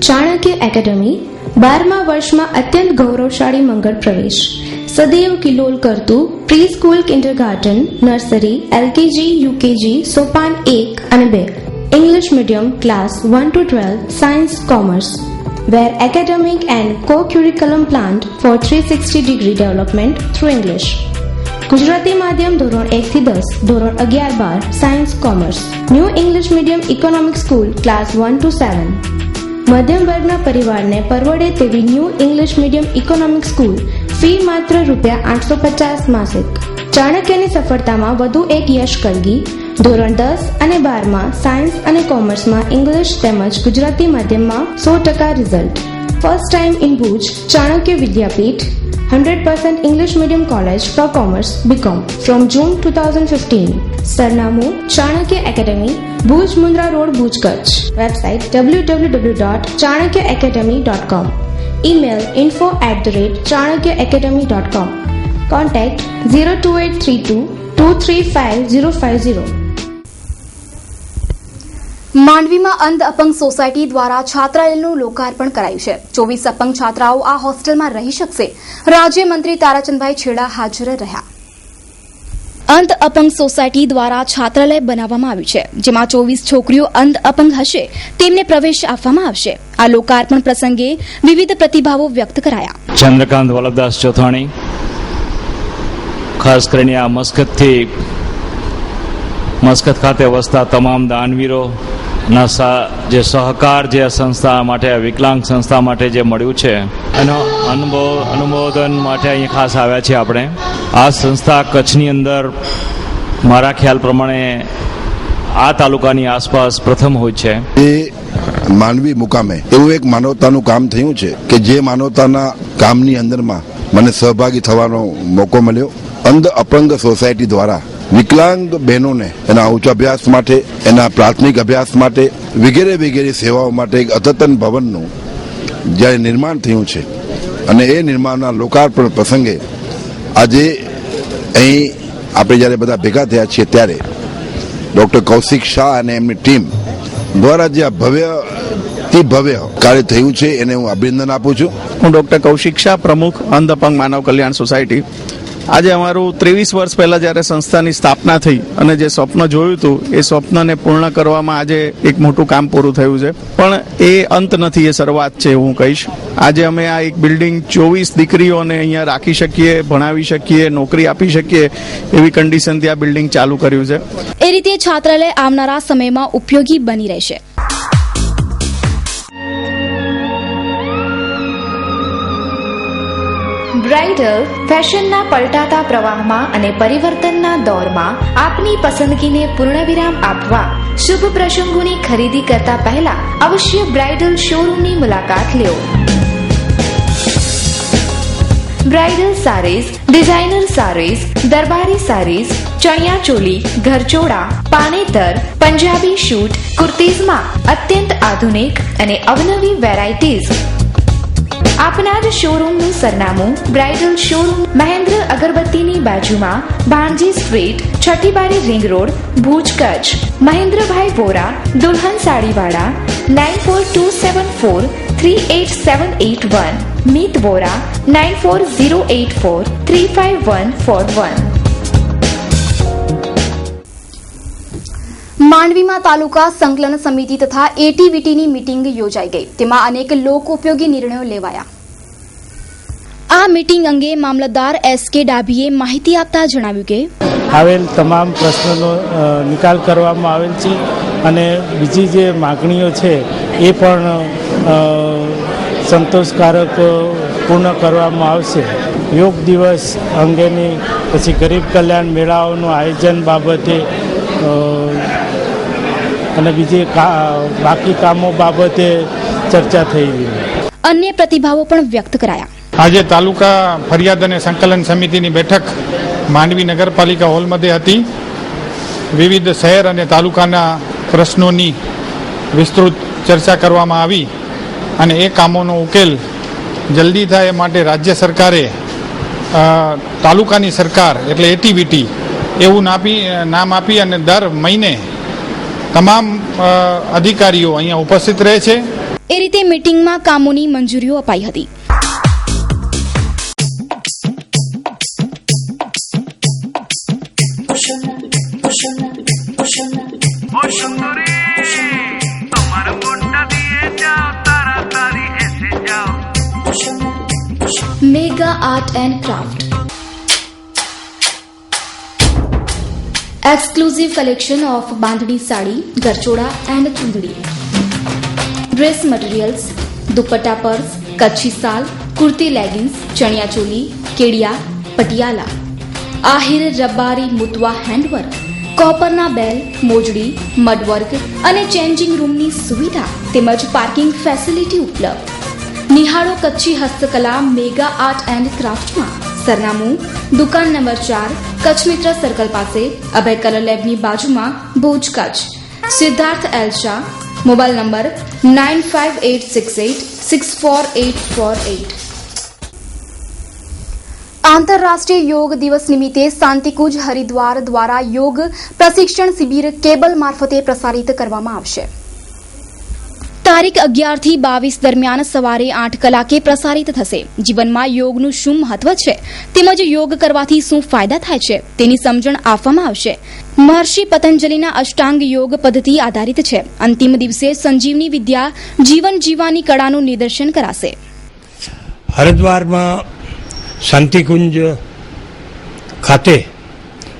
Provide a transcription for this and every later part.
Chanakya academy 12મા વર્ષમાં અત્યંત ગૌરવશાળી મંગળ પ્રવેશ. સદૈવ કિલોલ કરતું preschool, kindergarten, nursery, LKG, UKG, સોપાન 1 અને 2, English medium class 1 to 12, science, commerce, where academic and co-curriculum planned for 360-degree development through English. Gujarati માધ્યમ ધોરણ 1 થી 10, ધોરણ 11-12, science, commerce, new English medium economic school class 1 to 7. મધ્યમ વર્ગના પરિવારને પરવડે તેવી new English medium economic school, fee માત્ર ₹850 માસિક. ચાણક્યની સફળતામાં વધુ એક યશ કલગી. ધોરણ 10 અને 12માં સાયન્સ અને કોમર્સમાં ઇંગ્લિશ તેમજ ગુજરાતી માધ્યમમાં 100% result. First time in Bhuj, Chanakya Vidyapith, 100% English Medium College for Commerce, BCom, from June 2015. સરનામું Chanakya academy, Bhuj Mundra road, Bhuj, Kutch. Website www.chanakyaacademy.com. email info@chanakyaacademy.com. contact 02832 235050. માંડવીમાં અંધ અપંગ સોસાયટી દ્વારા છાત્રાલયનું લોકાર્પણ કરાયું છે. 24 અપંગ છાત્રાઓ આ હોસ્ટેલમાં રહી શકશે. રાજ્યમંત્રી તારાચંદભાઈ છેડા હાજર રહ્યા. અંધ અપંગ સોસાયટી દ્વારા છાત્રાલય બનાવવામાં આવ્યું છે, જેમાં 24 છોકરીઓ અંધ અપંગ હશે તેમને પ્રવેશ આપવામાં આવશે. આ લોકાર્પણ પ્રસંગે વિવિધ પ્રતિભાવો વ્યક્ત કરાયા. ચંદ્રકાંત વલ્લભદાસ ચોથાણી, ખાસ કરીને આ મસ્કત ખાતે વસતા તમામ દાનવીરો ના જે સહકાર જે આ સંસ્થા માટે, વિકલાંગ સંસ્થા માટે જે મળ્યું છે એનો અનુમોદન માટે અહીં ખાસ આવ્યા છીએ. આપણે આ સંસ્થા કચ્છની અંદર મારા ખ્યાલ પ્રમાણે આ તાલુકાની આસપાસ પ્રથમ હોય છે. એ માનવી મુકામે એવું એક માનવતાનું કામ થયું છે કે જે માનવતાના કામની અંદરમાં મને સહભાગી થવાનો મોકો મળ્યો. અંધ અપંગ સોસાયટી દ્વારા વિકલાંગ બહેનોને એના ઉચ્ચ અભ્યાસ માટે, એના પ્રાથમિક અભ્યાસ માટે વગેરે વગેરે સેવાઓ માટે એક અદ્યતન ભવનનું જ્યારે નિર્માણ થયું છે અને એ નિર્માણના લોકાર્પણ પ્રસંગે આજે અહીં આપણે જ્યારે બધા ભેગા થયા છીએ ત્યારે ડૉક્ટર કૌશિક શાહ અને એમની ટીમ દ્વારા જે આ ભવ્ય કાર્ય થયું છે એને હું અભિનંદન આપું છું. હું ડૉક્ટર કૌશિક શાહ, પ્રમુખ અંધ અપંગ માનવ કલ્યાણ સોસાયટી. આજે અમારું 23 વર્ષ પહેલા જ્યારે સંસ્થાની સ્થાપના થઈ અને જે સ્વપ્ન જોયું હતું એ સ્વપ્નને પૂર્ણ કરવામાં આજે એક મોટું કામ પૂરું થયું છે. પણ એ અંત નથી, એ શરૂઆત છે હું કહીશ. આજે અમે આ એક બિલ્ડિંગ 24 દીકરીઓને અહીંયા રાખી શકીએ, ભણાવી શકીએ, નોકરી આપી શકીએ એવી કન્ડિશનથી આ બિલ્ડિંગ ચાલુ કર્યું છે. એ રીતે છાત્રાલય આવનારા સમયમાં ઉપયોગી બની રહેશે. બ્રાઇડલ ફેશનના પલટાતા પ્રવાહમાં અને પરિવર્તનના દોરમાં આપની પસંદગીને પૂર્ણવિરામ આપવા શુભ પ્રસંગોની ખરીદી કરતા પહેલા અવશ્ય બ્રાઇડલ શોરૂમની મુલાકાત લો. બ્રાઇડલ સારીઝ, ડિઝાઇનર સારીઝ, દરબારી સારીઝ, ચણિયા ચોલી, ઘરચોળા, પાનેતર, પંજાબી શૂટ, કુર્તીઝમાં અત્યંત આધુનિક અને અવનવી વેરાયટીઝ. આપના જ શોરૂમનું સરનામું બ્રાઇડલ શોરૂમ, મહેન્દ્ર અગરબત્તીની બાજુમાં, ભાણજી સ્ટ્રીટ, છઠ્ઠી બારી, રિંગ રોડ, ભુજ, કચ્છ. મહેન્દ્રભાઈ વોરા, દુલ્હન સાડીવાળા, 9427438781. મીત વોરા, 9408435141. માંડવીમાં તાલુકા સંકલન સમિતિ તથા એટીવીટીની મીટિંગ યોજાઈ ગઈ. તેમાં અનેક લોક ઉપયોગી નિર્ણયો લેવાયા. આ મીટિંગ અંગે મામલતદાર એસ.કે. ડાભીએ માહિતી આપતા જણાવ્યું કે આવેલ તમામ પ્રશ્નોનો નિકાલ કરવામાં આવેલ છે અને બીજી જે માગણીઓ છે એ પણ સંતોષકારક પૂર્ણ કરવામાં આવશે. યોગ દિવસ અંગેની, પછી ગરીબ કલ્યાણ મેળાઓનું આયોજન બાબતે અને બીજી બાકી કામો બાબતે ચર્ચા થઈ ગઈ. અન્ય પ્રતિભાવો પણ વ્યક્ત કરાયા. આજે તાલુકા ફરિયાદ અને સંકલન સમિતિની બેઠક માંડવી નગરપાલિકા હોલ મધ્યે હતી. વિવિધ શહેર અને તાલુકાના પ્રશ્નોની વિસ્તૃત ચર્ચા કરવામાં આવી અને એ કામોનો ઉકેલ જલ્દી થાય એ માટે રાજ્ય સરકારે તાલુકાની સરકાર એટલે એટીવીટી એવું નામ આપી અને દર મહિને તમામ અધિકારીઓ અહીંયા ઉપસ્થિત રહે છે. એ રીતે મીટિંગમાં કામોની મંજૂરીઓ અપાઈ હતી. Mega art and craft exclusive collection of bandhani sari, ગરચોળા એન્ડ ચૂંદડી, dress materials, dupatta purse, Kutchi સાલ, કુર્તી લેગિન્સ, ચણિયા ચોલી, કેડિયા, પટિયાલા, આહિર રબારી મુતવા હેન્ડવર્ક, કોપરના બેલ, મોજડી, મડવર્ક અને ચેન્જિંગ રૂમની સુવિધા તેમજ પાર્કિંગ ફેસિલિટી ઉપલબ્ધ. નિહાળો કચ્છી હસ્તકલા મેગા આર્ટ એન્ડ ક્રાફ્ટમાં. સરનામું દુકાન નંબર 4, કચ્છ મિત્ર સર્કલ પાસે, અભય કલર લેબની બાજુમાં, Bhuj, Kutch. Siddharth L Shah. Mobile number 9586864848. આંતરરાષ્ટ્રીય યોગ દિવસ નિમિત્તે શાંતિકુંજ હરિદ્વાર દ્વારા યોગ પ્રશિક્ષણ શિબિર કેબલ મારફતે પ્રસારિત કરવામાં આવશે. તારીખ 11 થી 22 દરમિયાન સવારે 8 કલાકે પ્રસારિત થશે. જીવનમાં યોગનું શું મહત્વ છે તેમજ યોગ કરવાથી શું ફાયદા થાય છે તેની સમજણ આપવામાં આવશે. મહર્ષિ પતંજલિના અષ્ટાંગ યોગ પદ્ધતિ આધારિત છે. અંતિમ દિવસે સંજીવની વિદ્યા જીવન જીવવાની કળાનું નિદર્શન કરાશે. હરિદ્વારમાં શાંતિકુંજ ખાતે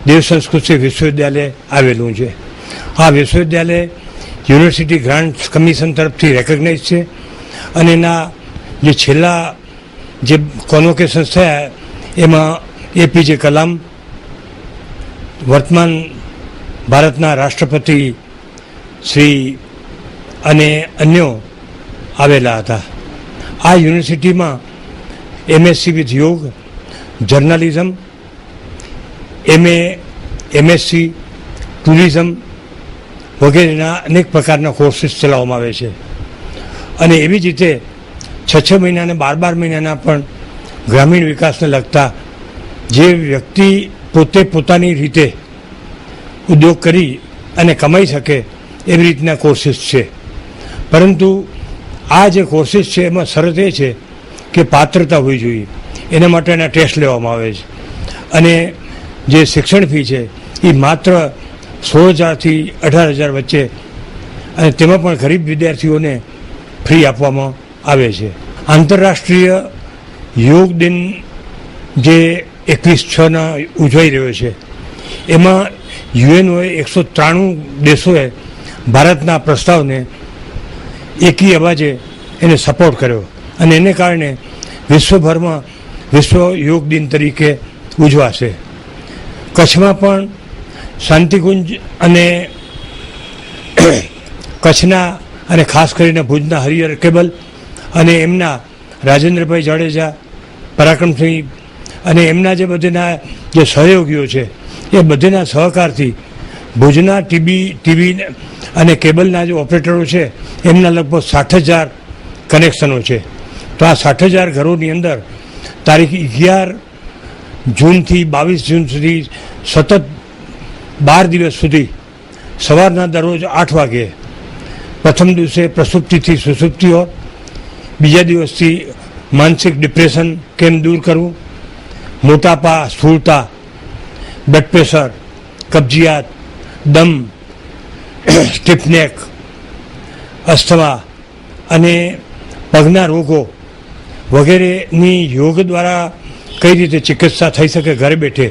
દેવ સંસ્કૃતિ વિશ્વવિદ્યાલય આવેલું છે. આ વિશ્વવિદ્યાલય યુનિવર્સિટી ગ્રાન્ટ કમિશન તરફથી રેકગ્નાઇઝ છે અને એના જે છેલ્લા જે કોન્વોકેશન્સ થયા એમાં એપીજે કલામ, વર્તમાન ભારતના રાષ્ટ્રપતિ શ્રી અને અન્યો આવેલા હતા. આ યુનિવર્સિટીમાં એમએસસી વિથ યોગ, જર્નલિઝમ, એમએસસી ટુરિઝમ વગેરેના અનેક પ્રકારના કોર્સીસ ચલાવવામાં આવે છે અને એવી જ રીતે 6 મહિના અને 12 મહિનાના પણ ગ્રામીણ વિકાસને લગતા જે વ્યક્તિ પોતે પોતાની રીતે ઉદ્યોગ કરી અને કમાઈ શકે એવી રીતના કોર્સીસ છે. પરંતુ આ જે કોર્સીસ છે એમાં શરત એ છે કે પાત્રતા હોવી જોઈએ. એના માટેના ટેસ્ટ લેવામાં આવે છે અને જે શિક્ષણ ફી છે એ માત્ર 16,000થી 18,000 વચ્ચે અને તેમાં પણ ગરીબ વિદ્યાર્થીઓને ફ્રી આપવામાં આવે છે. આંતરરાષ્ટ્રીય યોગ દિન જે 21/6ના ઉજવાઈ રહ્યો છે એમાં યુએનઓએ 193 દેશોએ ભારતના પ્રસ્તાવને એકી અવાજે એને સપોર્ટ કર્યો અને એને કારણે વિશ્વભરમાં વિશ્વ યોગ દિન તરીકે ઉજવાશે. કચ્છમાં પણ શાંતિકુંજ અને કચ્છના અને ખાસ કરીને ભુજના હરિહર કેબલ અને એમના રાજેન્દ્રભાઈ જાડેજા, પરાક્રમસિંહ અને એમના જે બધેના જે સહયોગીઓ છે એ બધેના સહકારથી ભુજના ટીવી અને કેબલના જે ઓપરેટરો છે એમના લગભગ 60,000 કનેક્શનો છે. તો આ 60,000 ઘરોની અંદર તારીખ 11 જૂનથી 22 જૂન સુધી સતત 12 દિવસ સુધી સવારના દરરોજ 8 વાગે પ્રથમ દિવસે પ્રસુપ્તિથી સુસુપ્તિ ઓર, બીજા દિવસથી માનસિક ડિપ્રેશન કેમ દૂર કરવું, મોટાપા, સ્થૂળતા, બ્લડ પ્રેશર, કબજિયાત, દમ, સ્ટીફનેક, અસ્થમા અને પગના રોગો વગેરેની યોગ દ્વારા કઈ રીતે ચિકિત્સા થઈ શકે ઘરે બેઠે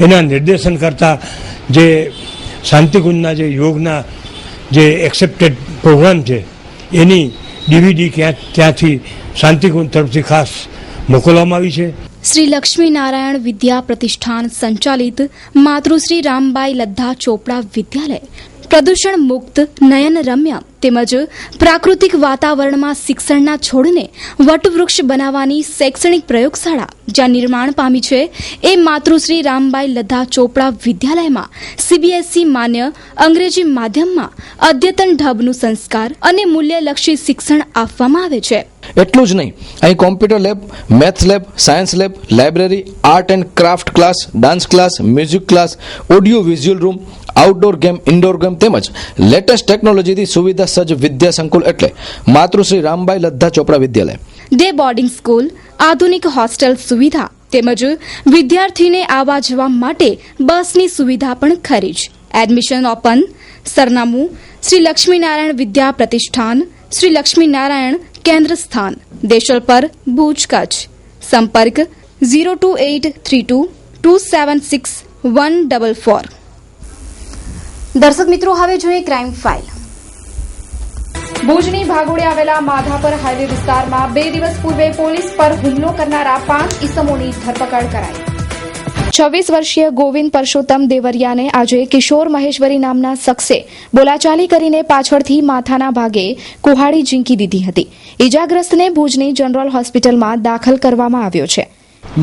એના નિર્દેશન કરતા જે શાંતિકુંજના જે યોગના જે એક્સેપ્ટેડ પ્રોગ્રામ છે એની ડીવીડી ત્યાંથી શાંતિકુંજ તરફથી ખાસ મોકલવામાં આવી છે. શ્રી લક્ષ્મી નારાયણ વિદ્યા પ્રતિષ્ઠાન સંચાલિત માતૃશ્રી રામબાઈ લદ્ધા ચોપડા વિદ્યાલય પ્રદૂષણ મુક્ત, નયન રમ્ય તેમજ પ્રાકૃતિક વાતાવરણમાં શિક્ષણના છોડને વટવૃક્ષ બનાવવાની શૈક્ષણિક પ્રયોગશાળા જ્યાં નિર્માણ પામી છે એ માતૃશ્રી રામબાઈ લદ્ધા ચોપડા વિદ્યાલયમાં સીબીએસઈ માન્ય અંગ્રેજી માધ્યમમાં અદ્યતન ઢબનું સંસ્કાર અને મૂલ્યલક્ષી શિક્ષણ આપવામાં આવે છે. એટલું જ નહીં, અહીં computer lab, maths lab, science lab, library, art and craft class, dance class, music class, audio visual room, outdoor game, indoor game તેમજ લેટેસ્ટ ટેકનોલોજીથી સુવિધા સજ્જ વિદ્યા સંકુલ એટલે માતૃશ્રી રામબાઈ લદ્ધા ચોપડા વિદ્યાલય. ડે બોર્ડિંગ સ્કૂલ, આધુનિક હોસ્ટેલ સુવિધા તેમજ વિદ્યાર્થીને આવવા જવા માટે બસની સુવિધા પણ ખરી જ. Admission open. સરનામું શ્રી લક્ષ્મીનારાયણ વિદ્યા પ્રતિષ્ઠાન, શ્રી લક્ષ્મીનારાયણ કેન્દ્ર સ્થાન, દેશલપર, ભુજ, કચ્છ. સંપર્ક 02832276144. દર્શક મિત્રો, હવે જોઈએ ક્રાઇમ ફાઇલ. ભુજની ભાગોળે આવેલા માધાપર હાઈવે વિસ્તારમાં 2 દિવસ પૂર્વે પોલીસ પર હુમલો કરનારા 5 ઇસમોની ધરપકડ કરાઈ. 26 વર્ષીય ગોવિંદ પરસોત્તમ દેવરિયાને આજે કિશોર મહેશ્વરી નામના શખ્સે બોલાચાલી કરીને પાછળથી માથાના ભાગે કુહાડી ઝીંકી દીધી હતી. ઇજાગ્રસ્તને ભુજની જનરલ હોસ્પિટલમાં દાખલ કરવામાં આવ્યો છે.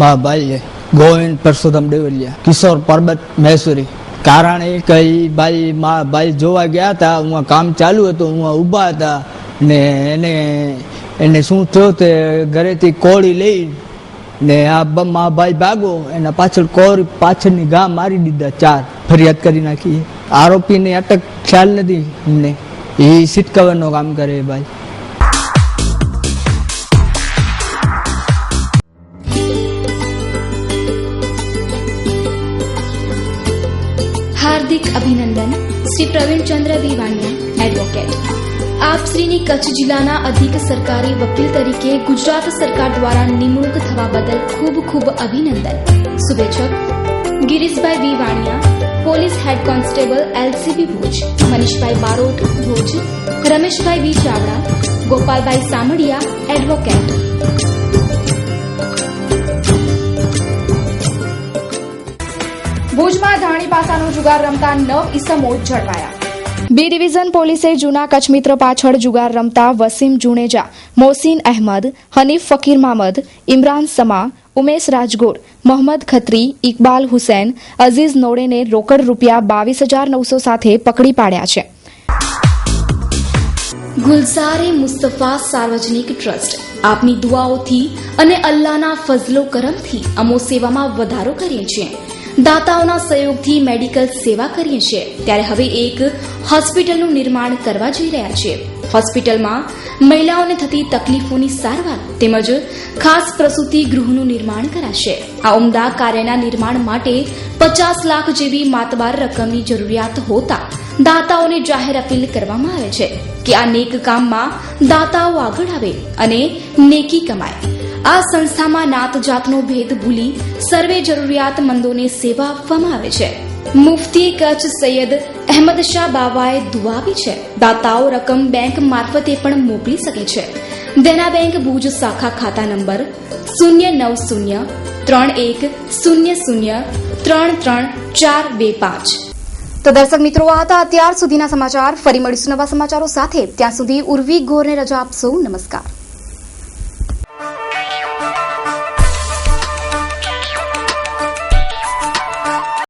મારા ભાઈ ગોવિંદ પરસોત્તમ દેવરિયા, કિશોર પરબત મહેશ્વરી. કારણ એ કઈ ભાઈ મારા ભાઈ જોવા ગયા હતા, હું કામ ચાલુ હતું, હું ઊભા હતા ને એને શું થયું તે ઘરેથી કોળી લઈ ને આ મારા ભાઈ ભાગો, એના પાછળ કોળી પાછળની ઘા મારી દીધા, 4 ફરિયાદ કરી નાખી. આરોપીને અટક ખ્યાલ નથી અમને, એ સીટ કવરનો કામ કરે ભાઈ. હાર્દિક અભિનંદન શ્રી પ્રવીણચંદ્ર વિવાણીયા, એડવોકેટ. આપ શ્રીની કચ્છ જિલ્લાના અધિક સરકારી વકીલ તરીકે ગુજરાત સરકાર દ્વારા નિમણૂક થવા બદલ ખૂબ ખૂબ અભિનંદન. શુભેચ્છક Girishbhai Vivaniya, police head constable, LCB Bhuj. Manishbhai Barot, Bhuj. Rameshbhai V Chavda, Gopalbhai Samadiya, advocate. ભુજમાં ધાણી પાસાનો જુગાર રમતા 9 ઇસમો ઝડપાયા. બી ડિવિઝન પોલીસે જૂના કચ્છ મિત્ર પાછળ જુગાર રમતા વસીમ જુણેજા, મોહસિન અહેમદ, હનીફ ફકીર મામદ, ઇમરાન સમા, ઉમેશ રાજગોર, મોહમ્મદ ખત્રી, ઇકબાલ હુસૈન, અઝીઝ નોડેને રોકડ રૂપિયા 22,900 સાથે પકડી પાડ્યા છે. ગુલઝારે મુસ્તફા સાર્વજનિક ટ્રસ્ટ આપની દુઆઓથી અને અલ્લાહના ફઝલો કરમથી અમો સેવામાં વધારો કરીએ છીએ. દાતાઓના સહયોગથી મેડિકલ સેવા કરીએ છીએ. ત્યારે હવે એક હોસ્પિટલનું નિર્માણ કરવા જઈ રહ્યા છીએ. હોસ્પિટલમાં મહિલાઓને થતી તકલીફોની સારવાર તેમજ ખાસ પ્રસૂતિ ગૃહનું નિર્માણ કરાશે. આ ઉમદા કાર્યના નિર્માણ માટે 50 લાખ જેવી માતબાર રકમની જરૂરિયાત હોતા દાતાઓને જાહેર અપીલ કરવામાં આવે છે કે આ નેક કામમાં દાતાઓ આગળ આવે અને નેકી કમાય. આ સંસ્થામાં નાત જાતનો ભેદ ભૂલી સર્વે જરૂરિયાતમંદોને સેવા આપવામાં આવે છે. મુફતી કચ્છ સૈયદ અહેમદ શાહ બાવાએ દુઆ આપી છે. દાતાઓ રકમ બેંક મારફતે પણ મોકલી શકે છે. દેના બેંક ભુજ શાખા ખાતા નંબર 09031003325. તો દર્શક મિત્રો, આ હતા અત્યાર સુધીના સમાચાર. ફરી મળીશું નવા સમાચારો સાથે. ત્યાં સુધી ઉર્વી ગોરને રજા આપશો. નમસ્કાર.